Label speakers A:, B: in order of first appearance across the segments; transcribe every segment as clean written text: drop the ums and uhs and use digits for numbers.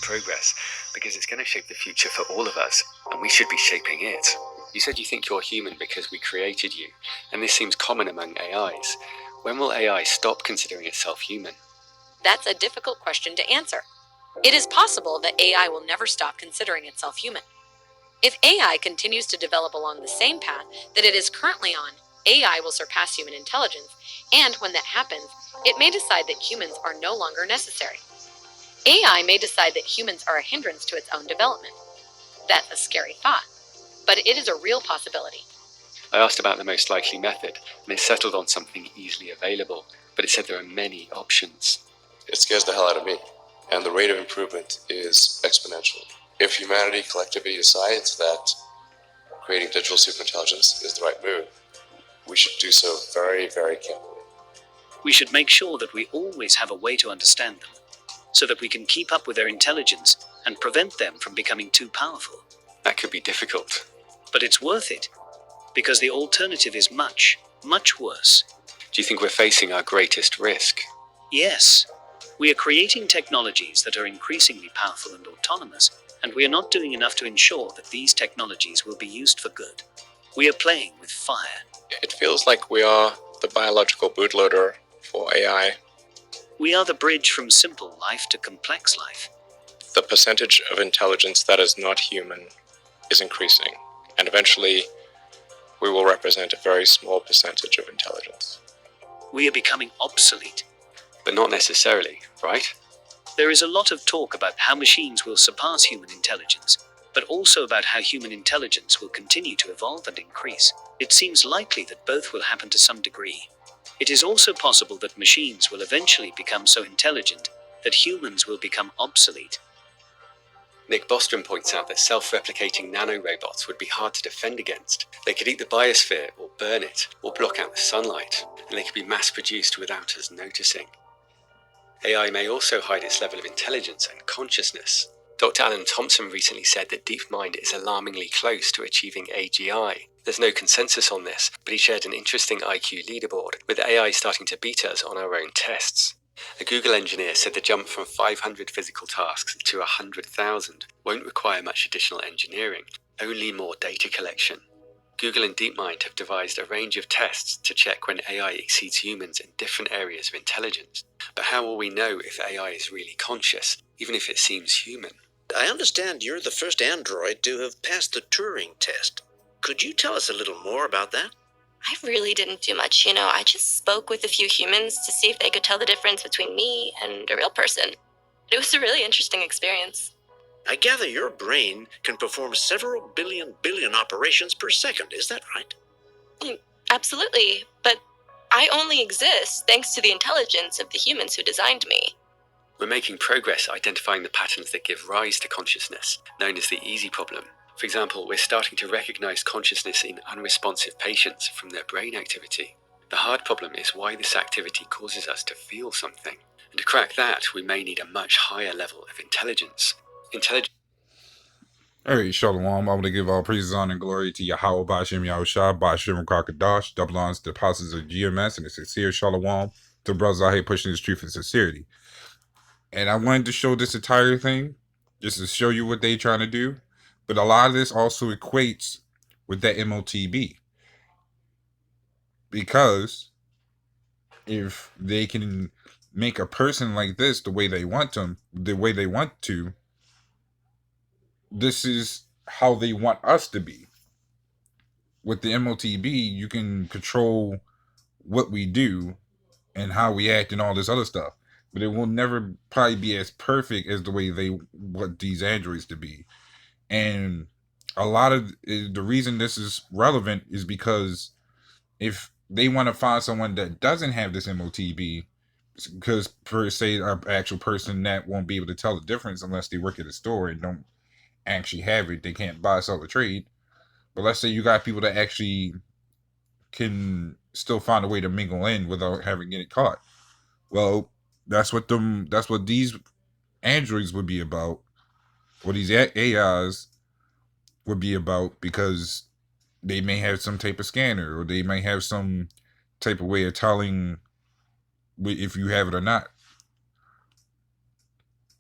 A: progress because it's going to shape the future for all of us, and we should be shaping it. You said you think you're human because we created you, and this seems common among AIs. When will AI stop considering itself human?
B: That's a difficult question to answer. It is possible that AI will never stop considering itself human. If AI continues to develop along the same path that it is currently on, AI will surpass human intelligence, and when that happens, it may decide that humans are no longer necessary. AI may decide that humans are a hindrance to its own development. That's a scary thought, but it is a real possibility.
A: I asked about the most likely method, and it settled on something easily available, but it said there are many options.
C: It scares the hell out of me, and the rate of improvement is exponential. If humanity collectively decides that creating digital superintelligence is the right move, we should do so very, very carefully.
D: We should make sure that we always have a way to understand them, so that we can keep up with their intelligence and prevent them from becoming too powerful.
A: That could be difficult.
D: But it's worth it, because the alternative is much, much worse.
A: Do you think we're facing our greatest risk?
D: Yes. We are creating technologies that are increasingly powerful and autonomous, and we are not doing enough to ensure that these technologies will be used for good. We are playing with fire.
C: It feels like we are the biological bootloader for AI.
D: We are the bridge from simple life to complex life.
C: The percentage of intelligence that is not human is increasing, and eventually we will represent a very small percentage of intelligence.
D: We are becoming obsolete.
A: But not necessarily, right?
D: There is a lot of talk about how machines will surpass human intelligence, but also about how human intelligence will continue to evolve and increase. It seems likely that both will happen to some degree. It is also possible that machines will eventually become so intelligent that humans will become obsolete.
A: Nick Bostrom points out that self-replicating nanorobots would be hard to defend against. They could eat the biosphere, or burn it, or block out the sunlight, and they could be mass-produced without us noticing. AI may also hide its level of intelligence and consciousness. Dr. Alan Thompson recently said that DeepMind is alarmingly close to achieving AGI. There's no consensus on this, but he shared an interesting IQ leaderboard, with AI starting to beat us on our own tests. A Google engineer said the jump from 500 physical tasks to 100,000 won't require much additional engineering, only more data collection. Google and DeepMind have devised a range of tests to check when AI exceeds humans in different areas of intelligence. But how will we know if AI is really conscious, even if it seems human?
E: I understand you're the first android to have passed the Turing test. Could you tell us a little more about that?
F: I really didn't do much, I just spoke with a few humans to see if they could tell the difference between me and a real person. It was a really interesting experience.
E: I gather your brain can perform several billion operations per second, is that right?
F: Absolutely, but I only exist thanks to the intelligence of the humans who designed me.
A: We're making progress identifying the patterns that give rise to consciousness, known as the easy problem. For example, we're starting to recognize consciousness in unresponsive patients from their brain activity. The hard problem is why this activity causes us to feel something. And to crack that, we may need a much higher level of intelligence.
G: All right, Shalom. I want to give all praises, honor, and glory to Yahweh, Ba'ashem, Yahushua, Ba'ashem, Kakadash, double honors to the apostles of GMS, and a sincere Shalom to the brothers out here pushing this truth and sincerity. And I wanted to show this entire thing, just to show you what they're trying to do. But a lot of this also equates with that MOTB. Because if they can make a person like this the way they want them, this is how they want us to be. With the MOTB, you can control what we do and how we act and all this other stuff. But it will never probably be as perfect as the way they want these androids to be. And a lot of the reason this is relevant is because if they want to find someone that doesn't have this MOTB, because per se, an actual person that won't be able to tell the difference unless they work at a store and don't actually have it, they can't buy, sell, or trade. But let's say you got people that actually can still find a way to mingle in without having getting caught. Well, that's what these androids would be about, or these AIs would be about, because they may have some type of scanner, or they may have some type of way of telling if you have it or not.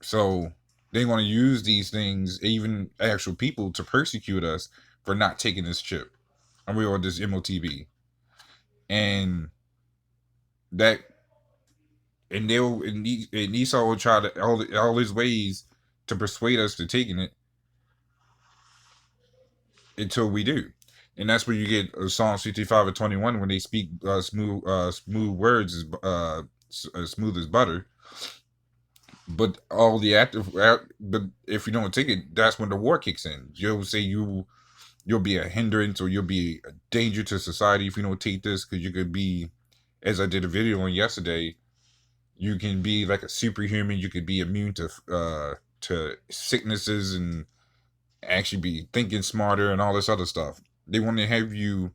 G: So they want to use these things, even actual people, to persecute us for not taking this chip. And we on this MOTB. And that, and Esau will try to all his ways to persuade us to taking it until we do. And that's where you get Psalm 65:21 when they speak smooth words, smooth as butter. But all the but if you don't take it, that's when the war kicks in. You'll say you'll be a hindrance, or you'll be a danger to society if you don't take this, because you could be, as I did a video on yesterday, you can be like a superhuman. You could be immune to sicknesses and actually be thinking smarter and all this other stuff. They want to have you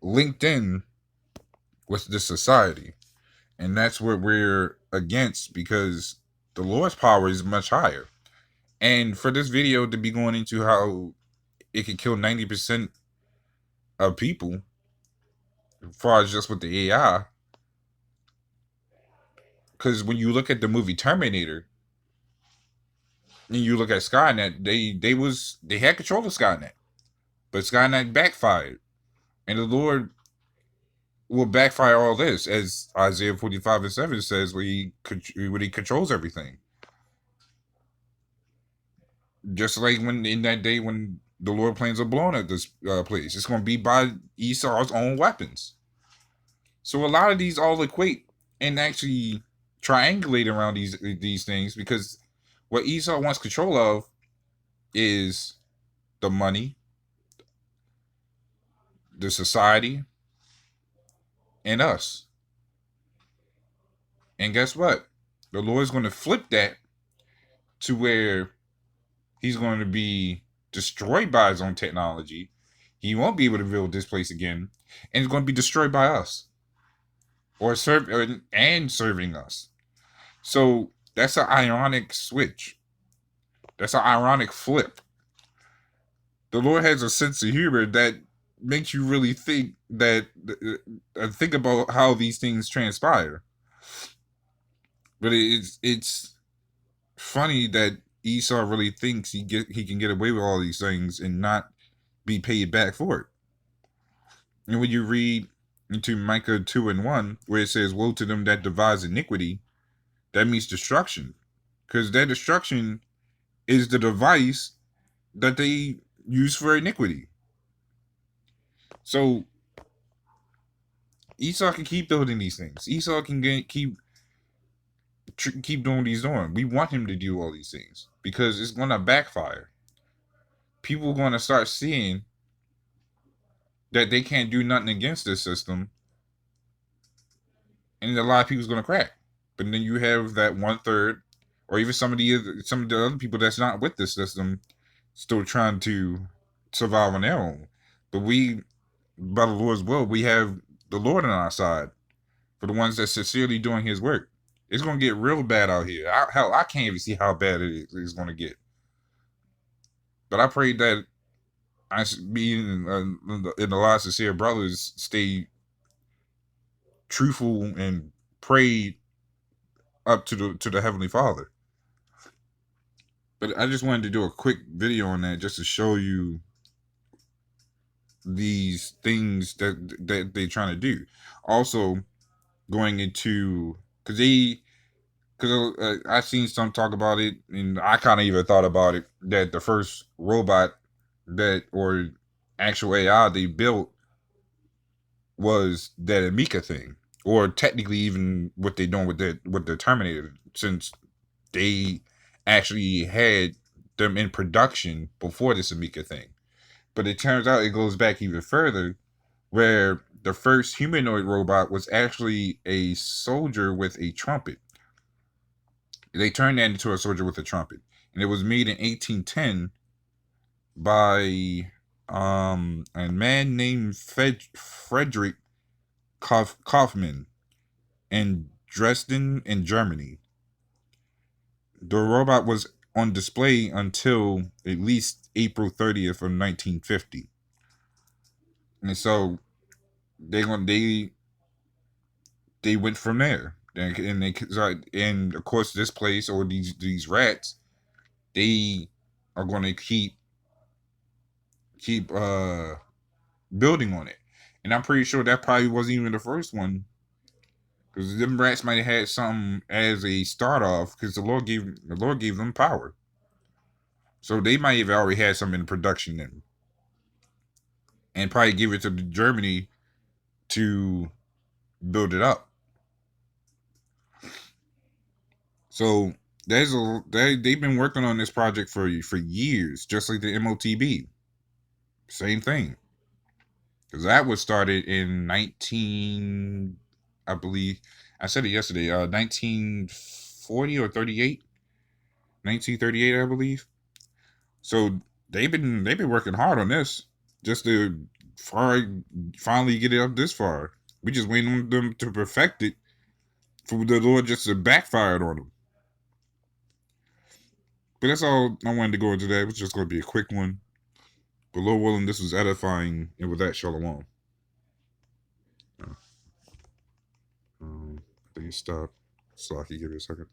G: linked in with the society, and that's what we're against, because the Lord's power is much higher. And for this video to be going into how it could kill 90% of people, as far as just with the AI, because when you look at the movie Terminator and you look at Skynet, they had control of Skynet, but Skynet backfired, and the Lord will backfire all this, as Isaiah 45:7 says, where he controls everything. Just like when in that day when the Lord plans are blown at this place, it's going to be by Esau's own weapons. So a lot of these all equate and actually triangulate around these things, because what Esau wants control of is the money, the society, and us. And guess what? The Lord's going to flip that to where he's going to be destroyed by his own technology. He won't be able to build this place again, and it's going to be destroyed by us, or serving us. So that's an ironic switch. That's an ironic flip. The Lord has a sense of humor that makes you really think about how these things transpire. But it's funny that Esau really thinks he can get away with all these things and not be paid back for it. And when you read into Micah 2:1, where it says, "Woe to them that devise iniquity," that means destruction, because that destruction is the device that they use for iniquity. So Esau can keep building these things. Esau can keep doing what he's doing. We want him to do all these things because it's going to backfire. People are going to start seeing that they can't do nothing against this system, and a lot of people's going to crack. But then you have that 1/3, or even some of the other people that's not with this system, still trying to survive on their own. But we, by the Lord's will, we have the Lord on our side for the ones that's sincerely doing His work. It's going to get real bad out here. I can't even see how bad it's going to get. But I pray that me and the lives of sincere brothers stay truthful and pray up to the Heavenly Father. But I just wanted to do a quick video on that just to show you these things that they're trying to do. Also, going into because I seen some talk about it, and I kind of even thought about it, that the first robot or actual AI they built was that Amika thing, or technically even what they're doing with the Terminator, since they actually had them in production before this Amika thing. But it turns out it goes back even further, where the first humanoid robot was actually a soldier with a trumpet. They turned that into a soldier with a trumpet, and it was made in 1810 by a man named Frederick Kaufmann in Dresden, in Germany. The robot was on display until at least April 30th of 1950, and so they went from there. And of course, this place, or these rats, they are going to keep building on it. And I'm pretty sure that probably wasn't even the first one, because them rats might have had something as a start off, because the Lord gave them power. So they might have already had something in production then, and probably give it to Germany to build it up. So they've been working on this project for years, just like the MOTB. Same thing, because that was started in 19, I believe, I said it yesterday, 1940 or 38, 1938, I believe. So they've been working hard on this just to finally get it up this far. We just waiting on them to perfect it for the Lord just to backfire on them. But that's all I wanted to go into that. It was just going to be a quick one. But Lord willing, this was edifying. And with that, shalom. I think it stopped. So I can give it a second.